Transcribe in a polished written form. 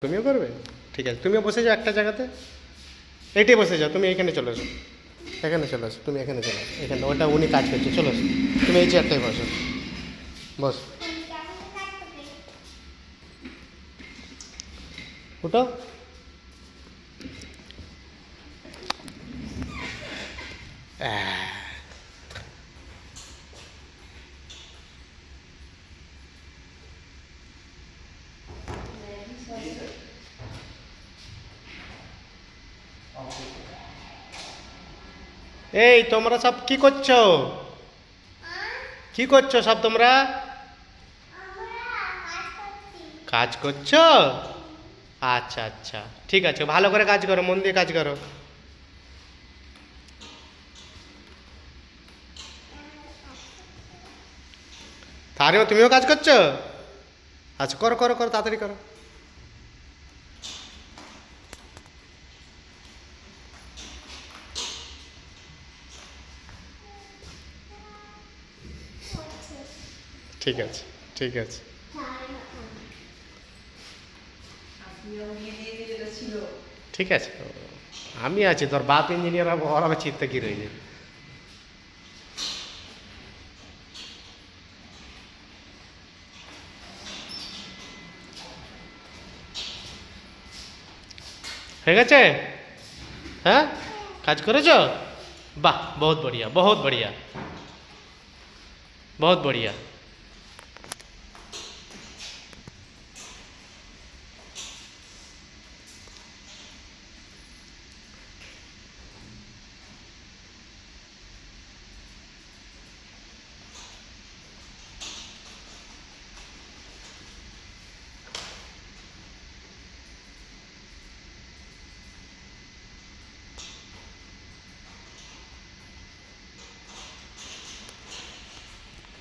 তুমিও করবে? ঠিক আছে, তুমিও বসে যাও একটা জায়গাতে। এইটাই বসে যাও, তুমি এইখানে চলে এসো। এখানে চলে আসো, তুমি এখানে চলে আসো, এখানে ওটা উনি কাজ করছে, চলে আসো। তুমি এই চেয়ারটাই বসো, বস। উঠো। এই তোমরা সব কি করছো? কি করছো সব তোমরা? কাজ করছো? আচ্ছা আচ্ছা, ঠিক আছে, ভালো করে কাজ করো, মন দিয়ে কাজ করো। তারও তুমিও কাজ করছো? আচ্ছা, করো করো করো, তাড়াতাড়ি করো। ঠিক আছে, ঠিক আছে। ঠিক আছে, আমি আছি, তোর বাপ ইঞ্জিনিয়ার হবো, ওর আবার চিন্তা কি রয়েছে? হয়ে গেছে? হ্যাঁ, কাজ করেছো? বাহ, বহুত বড়িয়া, বহুত বড়িয়া, বহুত বড়িয়া।